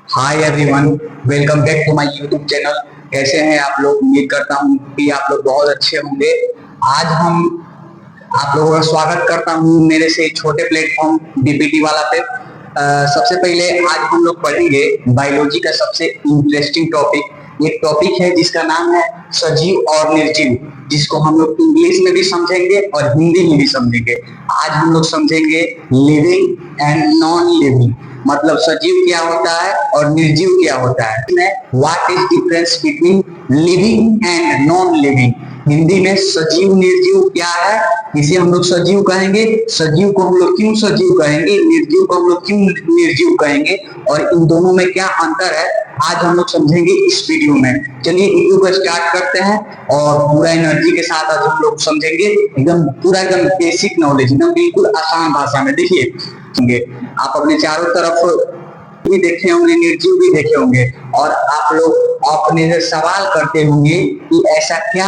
Hi everyone, welcome back to my YouTube channel. कैसे हैं आप लोग? उम्मीद करता हूँ कि आप लोग बहुत अच्छे होंगे। आज हम आप लोगों का स्वागत करता हूँ मेरे से छोटे प्लेटफॉर्म डीपीटी वाला पे। सबसे पहले आज हम लोग पढ़ेंगे बायोलॉजी का सबसे इंटरेस्टिंग टॉपिक। एक टॉपिक है जिसका नाम है सजीव और निर्जीव, जिसको हम लोग इंग्लिश में भी समझेंगे और हिंदी में भी समझेंगे। आज हम लोग समझेंगे लिविंग एंड नॉन लिविंग, मतलब सजीव क्या होता है और निर्जीव क्या होता है। What is difference between living and non living. Hindi में सजीव निर्जीव क्या है, इसे हम लोग सजीव कहेंगे। सजीव को हम लोग क्यों सजीव कहेंगे, निर्जीव को हम लोग क्यों निर्जीव कहेंगे, और इन दोनों में क्या अंतर है, आज हम लोग समझेंगे इस वीडियो में। चलिए वीडियो को स्टार्ट करते हैं और पूरा एनर्जी के साथ आज हम लोग समझेंगे। एकदम बेसिक नॉलेज, एकदम बिल्कुल आसान भाषा में। देखिए, आप अपने चारों तरफ भी देखे होंगे, निर्जीव भी देखे होंगे, और आप लोग अपने से सवाल करते होंगे कि ऐसा क्या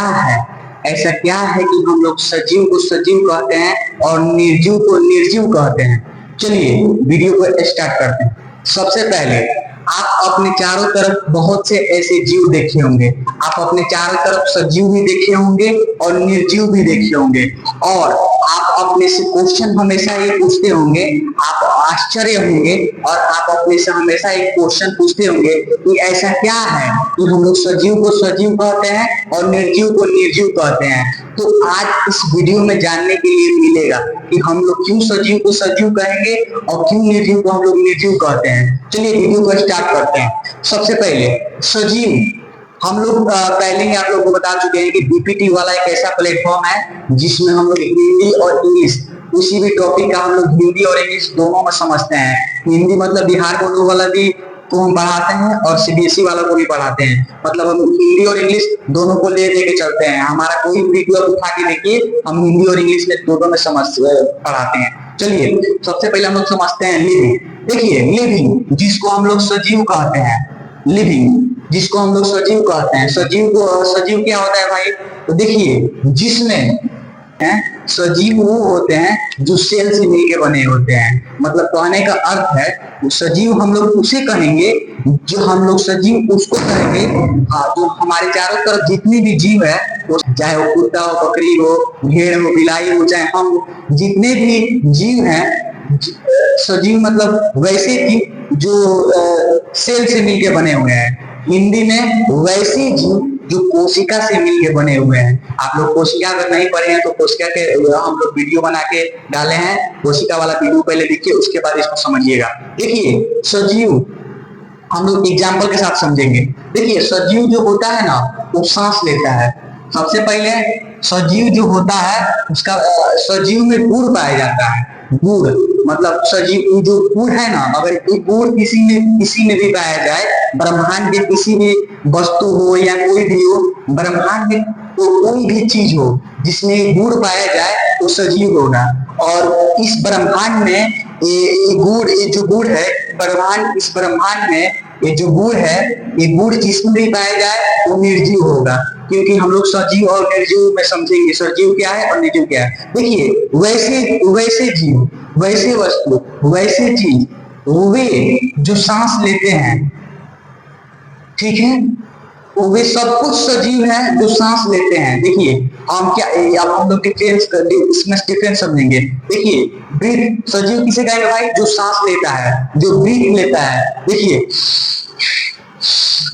है कि हम लोग सजीव को सजीव कहते हैं और निर्जीव को निर्जीव कहते हैं। चलिए वीडियो को स्टार्ट करते हैं। सबसे पहले आप अपने चारों तरफ बहुत से ऐसे जीव देखे होंगे। आप अपने चारों तरफ सजीव भी देखे होंगे और निर्जीव भी देखे होंगे, और आप अपने से क्वेश्चन हमेशा ये पूछते होंगे, आप आश्चर्य होंगे, और आप अपने से हमेशा एक क्वेश्चन पूछते होंगे कि ऐसा क्या है कि हम लोग सजीव को सजीव कहते हैं और निर्जीव को निर्जीव कहते हैं। तो आज इस वीडियो में जानने के लिए मिलेगा कि हम लोग क्यों सजीव को सजीव कहेंगे और क्यों निर्जीव को हम लोग निर्जीव कहते हैं। चलिए वीडियो को स्टार्ट करते हैं। सबसे पहले सजीव, हम लोग पहले ही आप लोगों को बता चुके हैं कि डीपीटी वाला एक ऐसा प्लेटफॉर्म है जिसमें हम लोग हिंदी और इंग्लिश, किसी भी टॉपिक का हम लोग हिंदी और इंग्लिश दोनों में समझते हैं। हिंदी मतलब बिहार बोर्ड वाला भी को हम पढ़ाते हैं और सीबीएसई वालों को भी पढ़ाते हैं। मतलब हम हिंदी और इंग्लिश दोनों को ले के चलते हैं। हमारा कोई वीडियो उठा के देखिए, हम हिंदी और इंग्लिश में दोनों में समझ पढ़ाते हैं। चलिए सबसे पहले हम लोग समझते हैं लिविंग। देखिए लिविंग जिसको हम लोग सजीव कहते हैं, लिविंग जिसको हम लोग सजीव कहते हैं। सजीव क्या होता है भाई? तो देखिए जिसमें सजीव वो होते हैं जो सेल से मिलके बने होते हैं। मतलब कहने का अर्थ है सजीव हम लोग उसे कहेंगे, जो हम लोग सजीव उसको कहेंगे जो हमारे चारों तरफ जितनी भी जीव है, वो चाहे वो कुत्ता हो, बकरी हो, भेड़ हो, बिलाई हो, चाहे हम जितने भी जीव हैं, सजीव मतलब वैसे जीव जो सेल से मिलके बने हुए हैं। हिंदी में वैसे जीव जो कोशिका से मिलके बने हुए हैं। आप लोग कोशिका अगर नहीं पढ़े हैं तो कोशिका के हम लोग वीडियो बना के डाले हैं, कोशिका वाला वीडियो पहले देखिए, उसके बाद इसको समझिएगा। देखिए सजीव हम लोग एग्जाम्पल के साथ समझेंगे। देखिए सजीव जो होता है ना, वो सांस लेता है। सबसे पहले सजीव जो होता है उसका सजीव में गुण पाया जाता है। गुण मतलब सजीव जो गुण है ना, अगर एक गुण किसी में भी पाया जाए, ब्रह्मांड के किसी भी वस्तु हो या कोई भी हो, ब्रह्मांड में तो कोई भी चीज हो जिसमें गुण पाया जाए तो सजीव होगा। और इस ब्रह्मांड में ये जो गुण है, इस ब्रह्मांड में ये जो गुण है, ये गुण जिसमें भी पाया जाए वो निर्जीव होगा। क्योंकि हम लोग सजीव और निर्जीव में समझेंगे सजीव क्या है और निर्जीव क्या है। देखिए वैसे जीव, वैसे वस्तु, वैसे चीज, वे जो सांस लेते हैं, ठीक है, वे सब कुछ सजीव है जो सांस लेते हैं। देखिए हम क्या, अब हम लोग इसमें डिफरेंस समझेंगे। देखिए ब्रीथ, सजीव किसे कहेंगे भाई? जो सांस लेता है, जो ब्रीथ लेता है। देखिए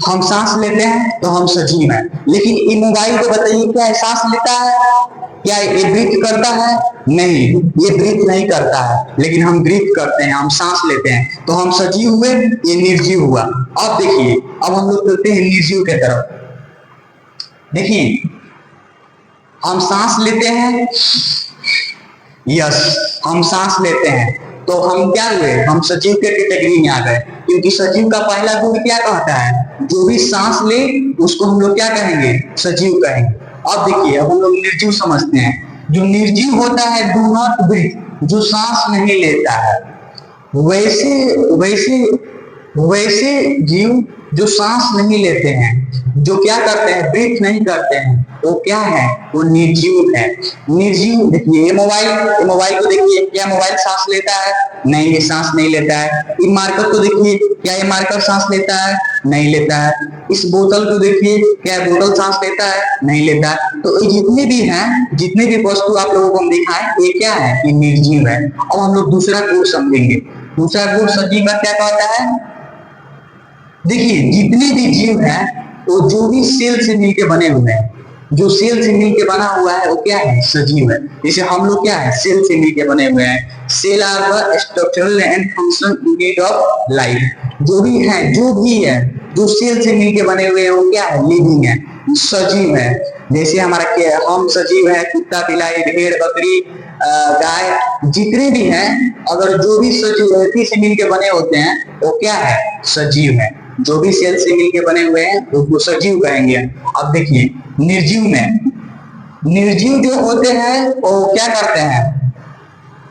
हम सांस लेते हैं तो हम सजीव हैं, लेकिन ये मोबाइल को बताइए क्या सांस लेता है? क्या ये ब्रीथ करता है? नहीं, ये ब्रीथ नहीं करता है, लेकिन हम ब्रीथ करते हैं, हम सांस लेते हैं, तो हम सजीव हुए, ये निर्जीव हुआ। अब देखिए, अब हम लोग चलते हैं निर्जीव के तरफ। देखिए हम सांस लेते हैं, यस हम सांस लेते हैं, तो हम क्या हुए? हम सजीव के कैटेगरी में आ गए। क्योंकि सजीव का पहला गुण क्या कहता है? जो भी सांस ले उसको हम लोग क्या कहेंगे? सजीव कहेंगे। अब देखिए, अब हम लोग निर्जीव समझते हैं। जो निर्जीव होता है, डू नॉट ब्रीथ, जो सांस नहीं लेता है, वैसे जीव जो सांस नहीं लेते हैं, जो क्या करते हैं, ब्रीथ नहीं करते हैं, वो क्या है, वो निर्जीव है। निर्जीव देखिए, ये मोबाइल को देखिए, क्या मोबाइल सांस लेता है? नहीं, ये सांस नहीं लेता है। ये मार्कर को देखिए, क्या ये मार्कर सांस लेता है? नहीं लेता है। इस बोतल को देखिए, क्या बोतल सांस लेता है? नहीं लेता है। तो ये जितने भी हैं, जितने भी वस्तु आप लोगों को हम दिखाएं, ये क्या है, ये निर्जीव है। अब हम लोग दूसरा गुण समझेंगे। दूसरा गुण सजीव का क्या कहता है? देखिए, जितने भी जीव हैं वो जो भी सेल से मिलकर बने हुए हैं, जो सेल से मिलकर बना हुआ है वो क्या है, सजीव है। जैसे हम लोग क्या है, सेल से मिलकर बने हुए हैं। Cell are the structural and functional unit of life. जो भी है, जो सेल से मिलकर बने हुए हैं वो क्या है, लिविंग है, सजीव है। जैसे हमारा क्या, हम सजीव है, कुत्ता, बिलाई, भेड़, बकरी, गाय, जितने भी हैं, अगर जो भी सजीव से मिलकर बने होते हैं वो क्या है, सजीव है। जो भी सेल से मिलकर बने हुए हैं उसको सजीव कहेंगे। अब देखिए, निर्जीव जो होते हैं वो क्या करते हैं,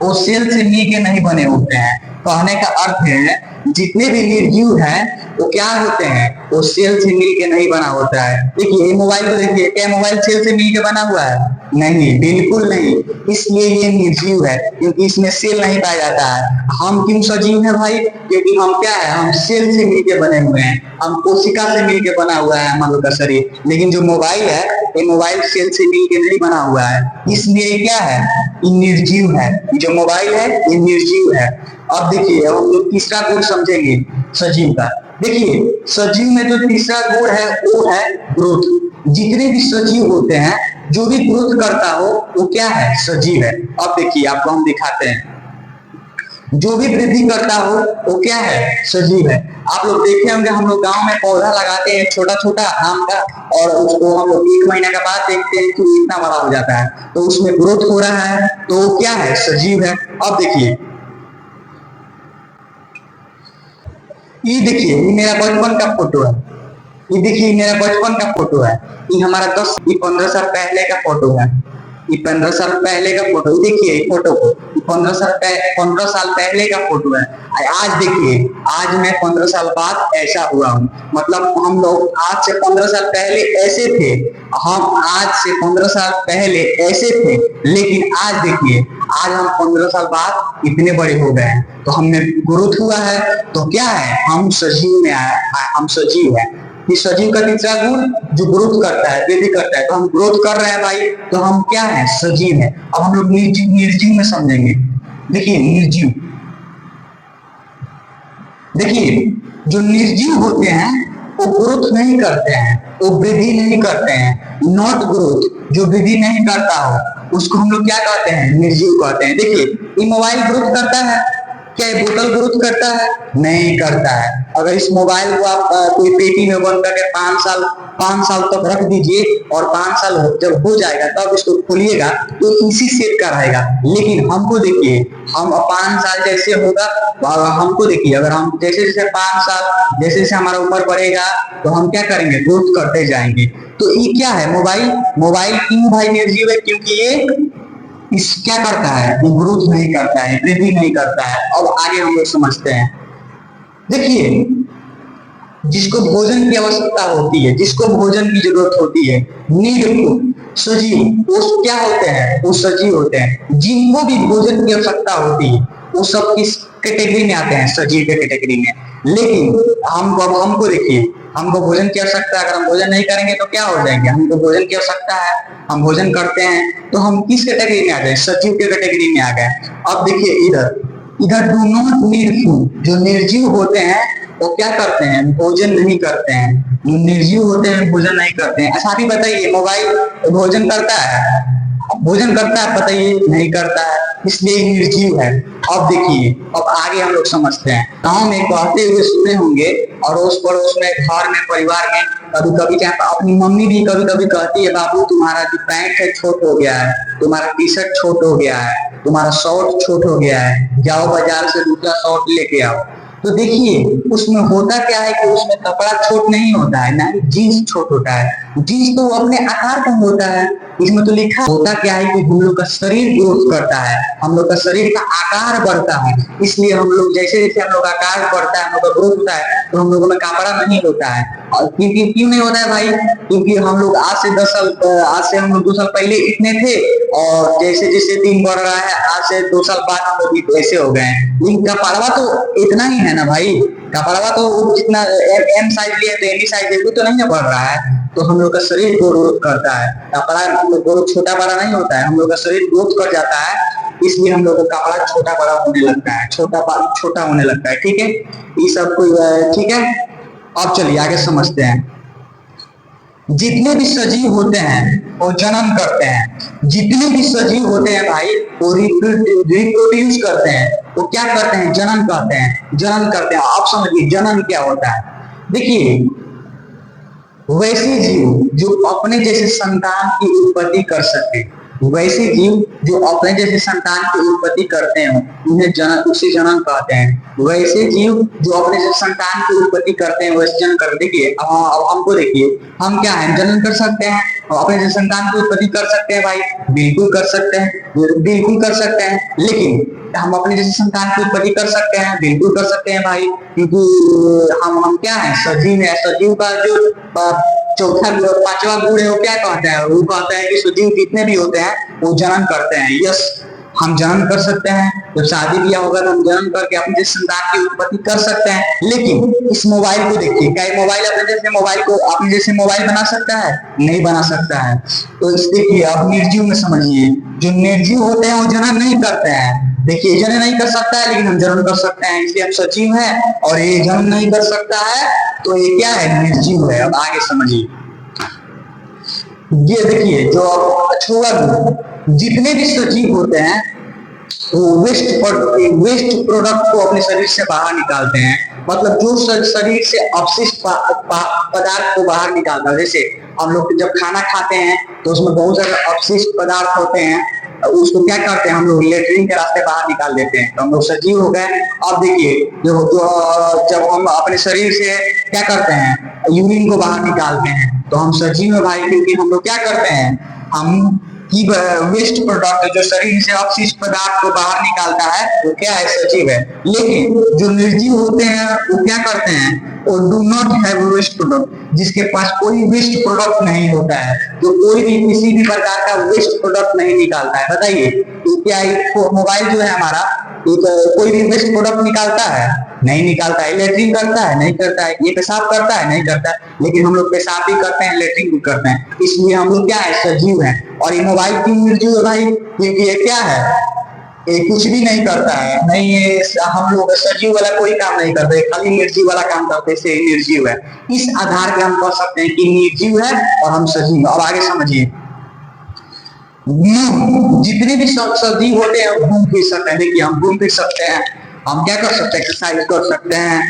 वो सेल से मिलकर नहीं बने होते हैं। कहने का अर्थ है, जितने भी निर्जीव हैं वो क्या होते हैं, वो सेल से मिलकर नहीं बना होता है। देखिए, ये मोबाइल को देखिए, क्या मोबाइल सेल से मिलकर बना हुआ है? नहीं, बिल्कुल नहीं। इसलिए ये निर्जीव है, क्योंकि इसमें सेल नहीं पाया जाता है। हम क्यों सजीव हैं भाई? क्योंकि हम क्या है, हम सेल से मिलकर बने हुए हैं, हम कोशिका से मिलकर बना हुआ है हमारे का शरीर। लेकिन जो मोबाइल है, ये मोबाइल सेल से मिलकर नहीं बना हुआ है, इसलिए क्या है, ये निर्जीव है। जो मोबाइल है ये निर्जीव है। अब देखिए, हम लोग तीसरा गुण समझेंगे सजीव का। देखिए, सजीव में जो तीसरा गुण है वो है ग्रोथ। जितने भी सजीव होते हैं, जो भी ग्रोथ करता हो वो क्या है, सजीव है। अब देखिए, आपको हम दिखाते हैं, जो भी वृद्धि करता हो वो क्या है, सजीव है। आप लोग देखे होंगे, हम लोग गांव में पौधा लगाते हैं छोटा छोटा आम का, और उसको हम लोग 1 महीने के बाद देखते हैं कि इतना बड़ा हो जाता है, तो उसमें ग्रोथ हो रहा है, तो वो क्या है, सजीव है। अब देखिए, ये देखिए, ये मेरा बचपन का फोटो है। ये देखिए, मेरा बचपन का फोटो है। ये हमारा 15 साल पहले का फोटो है। ये 15 साल पहले का फोटो, देखिए फोटो को, 15 साल पहले का फोटो है। आज देखिए, आज मैं 15 साल बाद ऐसा हुआ हूँ। मतलब हम लोग आज से 15 साल पहले ऐसे थे, हम आज से 15 साल पहले ऐसे थे, लेकिन आज देखिए, आज हम 15 साल बाद इतने बड़े हो गए हैं। तो हमने ग्रोथ हुआ है, तो क्या है, हम सजीव में आए, हम सजीव है। इस सजीव का तीसरा गुण जो ग्रोथ करता है, वृद्धि करता है, तो हम ग्रोथ कर रहे हैं भाई, तो हम क्या है, सजीव है। अब हम लोग निर्जीव में समझेंगे। देखिए, निर्जीव, देखिए, जो निर्जीव होते हैं वो ग्रोथ नहीं करते हैं, वो वृद्धि नहीं करते हैं। नॉट ग्रोथ, जो वृद्धि नहीं करता हो उसको हम लोग क्या कहते हैं, निर्जीव कहते हैं। देखिए, ये मोबाइल ग्रोथ करता है, क्या ये बोतल ग्रोथ करता है? नहीं करता है। अगर इस मोबाइल को आप कोई पेटी में बंद करके 5 साल तक रख दीजिए, और 5 साल जब हो जाएगा तब इसको खोलिएगा तो इसी सेट का रहेगा। लेकिन हमको देखिए, हम 5 साल जैसे होगा, हमको देखिए, अगर हम जैसे जैसे 5 साल जैसे जैसे हमारा उम्र बढ़ेगा तो हम क्या करेंगे, ग्रोथ करते जाएंगे। तो ये क्या है, मोबाइल क्यों भाई निर्जीव है? क्योंकि ये इस क्या करता है, ये ग्रोथ नहीं करता है, वृद्धि नहीं करता है। अब आगे हम लोग समझते हैं। देखिए, जिसको भोजन की आवश्यकता होती है, जिसको भोजन की जरूरत होती है, नीड फूड, सजीव, वो क्या होते हैं, वो सजीव होते हैं। जिनको भी भोजन की आवश्यकता होती है वो सब किस कैटेगरी में आते हैं, सजीव के कैटेगरी में। लेकिन हमको देखिए, हमको भोजन की आवश्यकता है, अगर हम भोजन नहीं करेंगे तो क्या हो जाएंगे, हमको भोजन की आवश्यकता है, हम भोजन करते हैं, तो हम किस कैटेगरी में आ गए, सजीव के कैटेगरी में आ गए। अब देखिए, इधर डू नॉट नीड फूड, जो निर्जीव होते हैं वो क्या करते हैं, भोजन नहीं करते हैं। जो निर्जीव होते हैं भोजन नहीं करते हैं। अच्छा, अभी बताइए, मोबाइल भोजन करता है? भोजन करता है, बताइए, नहीं करता है, इसलिए निर्जीव है। अब देखिए, अब आगे हम लोग समझते हैं। गांव में कहते हुए सुने होंगे, अड़ोस पड़ोस में, घर में, परिवार में, कभी कभी क्या, अपनी मम्मी भी कभी कभी कहती है, बाबू तुम्हारा जो पैंट है छोट हो गया है, तुम्हारा टी शर्ट छोट हो गया है, तुम्हारा शॉर्ट छोट हो गया है, जाओ बाजार से दूसरा शॉर्ट लेके आओ। तो देखिए, उसमें होता क्या है कि उसमें कपड़ा छोट नहीं होता है, ना ही जीन्स छोट होता है। जीन्स तो अपने आकार का होता है, इसमें तो लिखा होता क्या है कि हम लोग का शरीर ग्रोथ करता है, हम लोग का शरीर का आकार बढ़ता है। इसलिए हम लोग जैसे जैसे हम लोग का आकार बढ़ता है, हम लोग का ग्रोथ होता है, तो हम लोगों में कपड़ा नहीं होता है। और क्योंकि क्यों नहीं होता है भाई? क्योंकि हम लोग आज से हम लोग 2 साल पहले इतने थे, और जैसे जैसे दिन बढ़ रहा है, आज से 2 साल बाद हम लोग ऐसे हो गए हैं। लेकिन कपड़वा तो इतना ही है ना भाई, कपड़वा तो जितना एम साइज लिया तो एम साइज है, तो नहीं ना बढ़ रहा है। तो हम लोग का शरीर ग्रोथ करता है, कपड़ा ग्रोथ छोटा बड़ा नहीं होता है, हम लोग का शरीर ग्रोथ कर जाता है। इसलिए हम लोग का कपड़ा छोटा बड़ा होने लगता है, छोटा होने लगता है। ठीक है, ये सब ठीक है। अब चलिए आगे समझते हैं। जितने भी सजीव होते हैं वो जन्म करते हैं, जितने भी सजीव होते हैं भाई वो रिप्रोड्यूस करते हैं। वो क्या करते हैं? जन्म करते हैं, जन्म करते हैं। आप समझिए जन्म क्या होता है। देखिए, वैसे जीव जो अपने जैसे संतान की उत्पत्ति कर सके, वैसे जीव जो अपने जैसे संतान की उत्पत्ति करते हैं उन्हें जन्म, उसे जन्म कहते हैं। वैसे जीव जो अपने जैसे संतान की उत्पत्ति करते हैं वैसे जन्म कर। देखिए अब हमको देखिए, हम क्या है, जन्म कर सकते हैं, अपने जैसे संतान की उत्पत्ति कर सकते हैं भाई, बिल्कुल कर सकते हैं, बिल्कुल कर सकते हैं। लेकिन हम अपने जैसे संतान की उत्पत्ति कर सकते हैं, बिल्कुल कर सकते हैं भाई, क्योंकि हम क्या है, सजीव है। सजीव का जो चौथा 5वां गुण है वो क्या कहता है? वो कहता है कि सजीव जितने भी होते हैं वो जन्म करते हैं। यस, हम जन्म कर सकते हैं। जब शादी ब्याह होगा तो हम जन्म करके अपने जैसे संतान की उत्पत्ति कर सकते हैं। लेकिन इस मोबाइल को देखिए, क्या मोबाइल अपने जैसे मोबाइल को अपने जैसे मोबाइल बना सकता है? नहीं बना सकता है। तो इस देखिए, अब निर्जीव में समझिए, जो निर्जीव होते हैं वो जन्म नहीं करते हैं। देखिए, जन्म नहीं कर सकता है लेकिन हम जन्म कर सकते हैं, इसलिए हम सजीव है। और ये जन्म नहीं कर सकता है तो ये क्या है? निर्जीव है। अब आगे समझिए, ये देखिए जो छुआ, जितने भी सजीव होते हैं वो वेस्ट प्रोडक्ट को अपने शरीर से बाहर निकालते हैं। मतलब जो शरीर से अपशिष्ट पदार्थ को बाहर निकालता है। जैसे हम लोग जब खाना खाते हैं तो उसमें बहुत सारे अपशिष्ट पदार्थ होते हैं, उसको क्या करते हैं हम लोग? लेटरिन के रास्ते बाहर निकाल देते हैं, तो हम लोग सजीव हो गए। अब देखिए, जब हम अपने शरीर से क्या करते हैं? यूरिन को बाहर निकालते हैं, तो हम सजीव है भाई, क्योंकि हम लोग क्या करते हैं? हम की वेस्ट प्रोडक्ट जो शरीर से अपशिष्ट पदार्थ को बाहर निकालता है वो क्या है? सजीव है। लेकिन जो निर्जीव होते हैं वो क्या करते हैं? वो do not have waste product, जिसके पास कोई वेस्ट प्रोडक्ट नहीं होता है, जो कोई भी किसी भी प्रकार का वेस्ट प्रोडक्ट नहीं निकालता है। बताइए, क्या मोबाइल जो है हमारा कोई भी वेस्ट प्रोडक्ट निकालता है? नहीं निकालता है। लेटरिन करता है? नहीं करता है। ये पेशाब करता है? नहीं करता है। लेकिन हम लोग पेशाब भी करते हैं, लेटरिन भी करते हैं, इसलिए हम लोग क्या है? सजीव है। और ये मोबाइल क्यों निर्जीव है भाई? क्योंकि ये क्या है? ये कुछ भी नहीं करता है। नहीं, ये हम लोग सजीव वाला कोई काम नहीं करते, खाली निर्जीव वाला काम करते, इसलिए निर्जीव है। इस आधार पे हम कह सकते हैं कि निर्जीव है और हम सजीव। अब आगे समझिए, जितने भी सजीव होते हैं घूम फिर सकते हैं। देखिए, हम घूम फिर सकते हैं, हम क्या कर सकते हैं? एक्सरसाइज कर सकते हैं,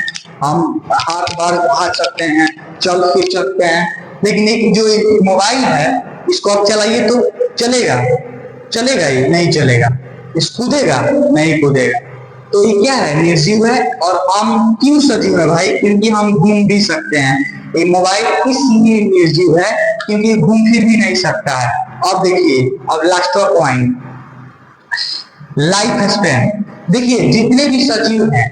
हम हाथ बार भाग सकते हैं, चल फिर सकते हैं। लेकिन एक जो मोबाइल है इसको आप चलाइए तो चलेगा? चलेगा? ये नहीं चलेगा। इस कूदेगा? नहीं कूदेगा। तो ये क्या है? निर्जीव है। और हम क्यों सजीव है भाई? क्योंकि हम घूम भी सकते हैं। ये मोबाइल इसलिए निर्जीव है क्योंकि घूम फिर भी नहीं सकता है। अब देखिए, अब लास्ट पॉइंट, लाइफ स्पैन। देखिए, जितने भी सजीव हैं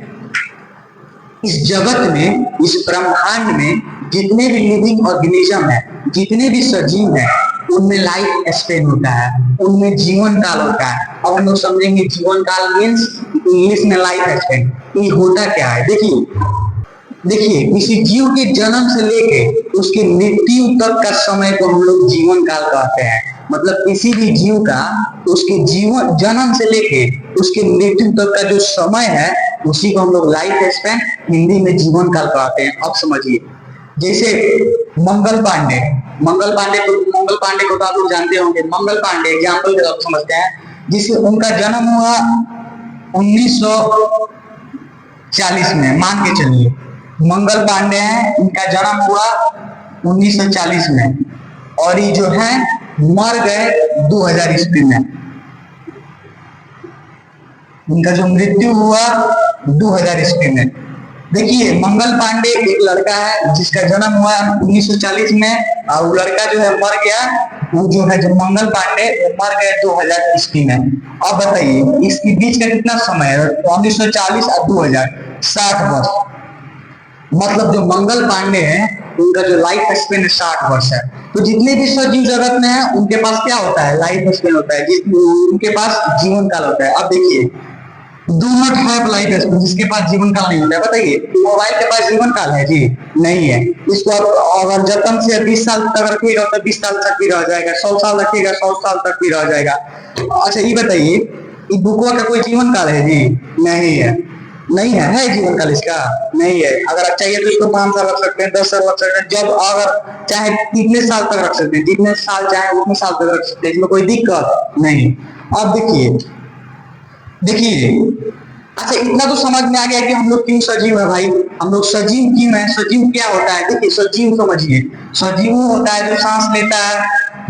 इस जगत में, इस ब्रह्मांड में, जितने भी लिविंग ऑर्गेनिज्म है, जितने भी सजीव हैं, उनमें लाइफ स्पैन होता है, उनमें जीवन काल होता है। अब हम लोग समझेंगे जीवन काल मीन्स इंग्लिश में लाइफ स्पैन, ये होता क्या है? देखिए, किसी जीव के जन्म से लेके उसके मृत्यु तक का समय को हम लोग जीवन काल कहते हैं। मतलब किसी भी जीव का उसके जीवन जन्म से लेके उसके मृत्यु तक का जो समय है उसी को हम लोग लाइफ स्पैन, हिंदी में जीवन काल कहते हैं। अब समझिए, जैसे मंगल पांडे को तो आप लोग जानते होंगे। मंगल पांडे एग्जाम्पल के आप समझते हैं, जिसे उनका जन्म हुआ 1940 में। मान के चलिए मंगल पांडे हैं, इनका जन्म हुआ 1940 में, और ये जो है मर गए 2000 ईस्वी में। इनका जो मृत्यु हुआ 2000 ईस्वी में। देखिए, मंगल पांडे एक लड़का है जिसका जन्म हुआ 1940 में, और वो लड़का जो है मर गया वो जो है, जो मंगल पांडे, वो मर गए 2000 ईस्वी में। अब बताइए इसके बीच का कितना समय है, 1940 और 2000, 60 वर्ष। मतलब जो मंगल पांडे हैं उनका जो लाइफ स्पेन 60 वर्ष है। तो जितने भी सजीव जगत में है उनके पास क्या होता है, लाइफ स्पेन होता है, उनके पास जीवन काल होता है। अब देखिए, do not have life span, जिसके पास जीवन काल नहीं होता है। बताइए मोबाइल के पास जीवन काल है जी? नहीं है। इसको आप अगर जतन से 20 साल तक रखिएगा तो 20 साल तक भी रह जाएगा, 100 साल रखिएगा 100 साल तक भी रह जाएगा। अच्छा ये बताइए, इस बुकवा का कोई जीवन काल है जी? नहीं है। नहीं है जीवन काल इसका? नहीं है। अगर आप चाहिए तो इसको 5 साल रख सकते हैं, 10 साल रख सकते हैं, जब अगर चाहे कितने साल तक रख सकते हैं, जितने साल चाहे उतने साल तक रख सकते हैं, इसमें कोई दिक्कत नहीं। अब देखिए देखिए, अच्छा इतना तो समझ में आ गया कि हम लोग क्यों सजीव है भाई। हम लोग सजीव क्यों है, सजीव क्या होता है? देखिए सजीव समझिए, सजीव होता है जो सांस लेता है,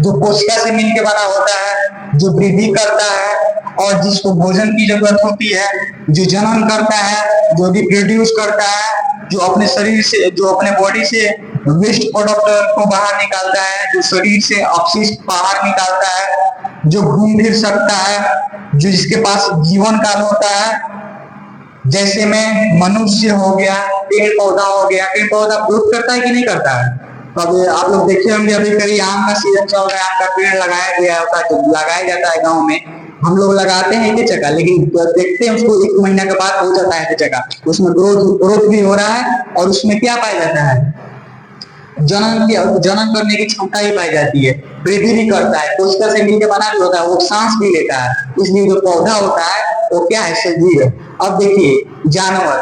जो कोशिका से मिलकर बना होता है, जो वृद्धि करता है और जिसको भोजन की जरूरत होती है, जो जनन करता है, जो रिप्रोड्यूस करता है, जो अपने शरीर से, जो अपने बॉडी से वेस्ट प्रोडक्ट को बाहर निकालता है, जो शरीर से अपशिष्ट बाहर निकालता है, जो घूम फिर सकता है, जो जिसके पास जीवन काल होता है। जैसे में मनुष्य हो गया, पेड़ पौधा हो गया। पेड़ पौधा ग्रोथ करता है कि नहीं करता है? अब आप लोग देखे होंगे अभी कभी आम का सीजन चल रहा है, आम का पेड़ लगाया गया होता है, तो लगाया जाता है गाँव में। हम लोग लगाते हैं एक जगह, लेकिन देखते हैं उसको 1 महीना के बाद हो जाता है एक जगह, उसमें ग्रोथ भी हो रहा है और उसमें क्या पाया जाता है, जनन करने की क्षमता ही पाई जाती है, वृद्धि भी करता है, कोशिका से मिलकर बना भी होता है, वो सांस भी लेता है। इसलिए जो पौधा होता है वो क्या है, सजीव है। अब देखिए जानवर,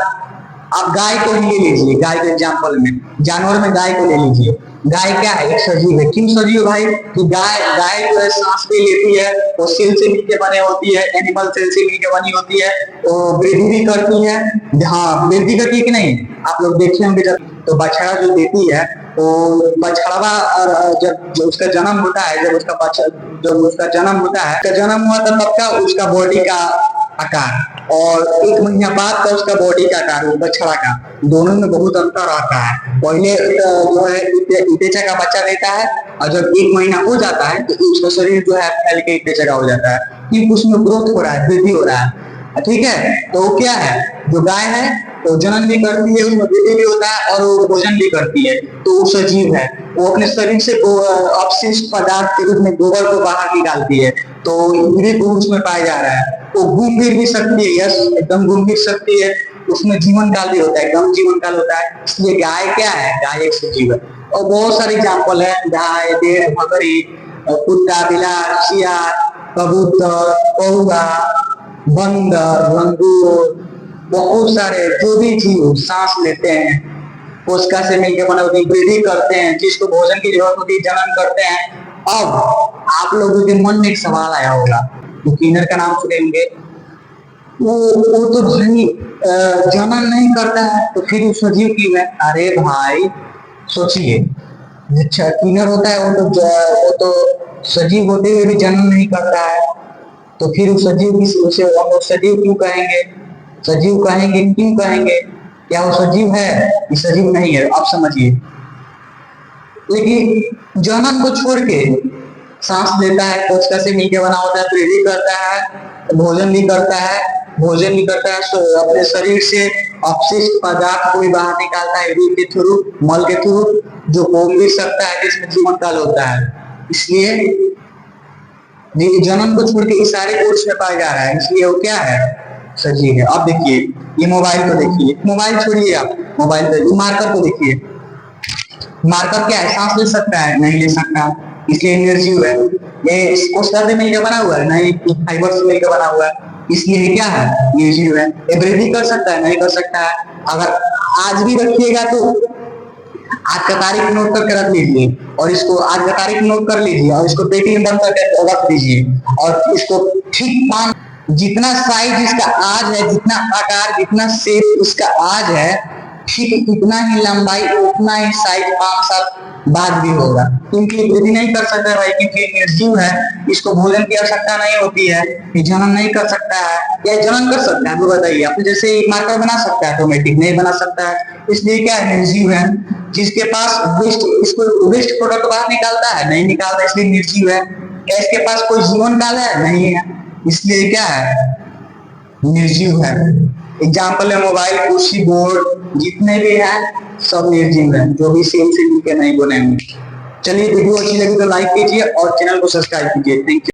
आप गाय को ही ले लीजिए, गाय के एग्जाम्पल में, जानवर में गाय को ले लीजिए। गाय क्या है, एक सजीव है। क्यों सजीव भाई? कि गाय जो है सांस भी लेती है, वो सेल से मिलकर बने होती है, एनिमल सेल से मिलकर बनी होती है, वो वृद्धि भी करती है। हाँ वृद्धि करती है कि नहीं? आप लोग देखे होंगे जब तो बछड़ा जो देती है, तो बछड़ा जब उसका जन्म होता है, जब उसका जन्म होता है, जन्म हुआ था तब का उसका बॉडी का आकार और 1 महीना बाद का उसका बॉडी का आकार, बछड़ा का, दोनों में बहुत अंतर आता है। पहले जो है इटेचा का बच्चा देता है और जब 1 महीना हो जाता है तो उसका शरीर जो है फैल के इटेचा का हो जाता है, क्योंकि उसमें ग्रोथ हो रहा है, वृद्धि हो रहा है। ठीक है, तो वो क्या है, जो गाय है वो जनन भी करती है, उसमें वृद्धि भी होता है और वो भोजन भी करती है, तो वो सजीव है। वो अपने शरीर से अपशिष्ट पदार्थ के रूप में गोबर को बाहर निकालती है, तो ये उसमें पाया जा रहा है। वो घूम फिर भी सकती है, यस एकदम घूम फिर सकती है, उसमें जीवन काल भी होता है, एकदम जीवन काल होता है। इसलिए गाय क्या है, गाय एक सजीव है। और बहुत सारे एग्जाम्पल है, गाय, भेड़, बकरी, कुत्ता, बिलार, सियार, कबूतर, कौवा, बंदर, लंगूर, बहुत सारे जो भी जीव सांस लेते हैं, कोशिका से मिलकर बने होते हैं, वृद्धि करते हैं, जिसको भोजन की जरूरत होती है जनन करते हैं। अब आप लोगों के मन में एक सवाल आया होगा, तो किन्नर का नाम सुनेंगे, वो तो भाई जनन नहीं करता है तो फिर वो सजीव क्यों है? अरे भाई सोचिए, अच्छा किन्नर होता है वो तो सजीव होते हुए भी जनन नहीं करता है, तो फिर सजीव उसे हम लोग सजीव क्यों कहेंगे? सजीव कहेंगे क्यों कहेंगे? क्या वो सजीव है? ये सजीव नहीं है, आप समझिए। लेकिन जनन को छोड़ के सांस लेता है, कोशिका से मिलकर बना होता है, वृद्धि करता है, भोजन भी करता है, अपने शरीर से अपशिष्ट पदार्थ को भी बाहर निकालता है, दूध के थ्रू, मल के थ्रू, जो घूम भी सकता है, जिसमें जीवन काल होता है। इसलिए जनन को छोड़ के इस सारे कोर्स में पाया जा रहा है, इसलिए वो क्या है, सजीव है। अब देखिए ये मोबाइल को देखिए, मोबाइल छोड़िए आप, मोबाइल पे मार्कर को देखिए। मार्कर क्या है, सांस ले सकता है? नहीं ले सकता, इसलिए निर्जीव है। ये कोशिका से मिलकर बना हुआ है? नहीं, फाइबर से मिलकर बना हुआ है, इसलिए क्या है, निर्जीव है। ये वृद्धि कर सकता है? नहीं कर सकता है। अगर आज भी रखिएगा तो आज का तारीख नोट करके रख लीजिए, और इसको आज का तारीख नोट कर लीजिए और इसको पेटी में बंद करके रख दीजिए, और इसको ठीक जितना साइज इसका आज है, जितना आकार, जितना शेप इसका आज है, ठीक इतना ही लंबाई उतना ही साइज 5 साल बाद भी होगा, क्योंकि वृद्धि नहीं कर सकता भाई, क्योंकि निर्जीव है, इसको भोजन की आवश्यकता नहीं होती है, ये जनन नहीं कर सकता है या जनन कर सकता है, तो बताइए आप जैसे मार्कर बना सकता है ऑटोमेटिक नहीं बना सकता है, इसलिए क्या है निर्जीव है। जिसके पास वेस्ट इसको वेस्ट प्रोडक्ट बाहर निकालता है नहीं निकालता, इसलिए निर्जीव है। क्या इसके पास कोई जीवन काल है नहीं है, इसलिए क्या है निर्जीव है। एग्जाम्पल है मोबाइल, कुर्सी, बोर्ड, जितने भी हैं सब निर्जीव है, जो भी सेल से मिलकर नहीं बने होंगे। चलिए वीडियो अच्छी लगी तो लाइक कीजिए और चैनल को सब्सक्राइब कीजिए। Thank you.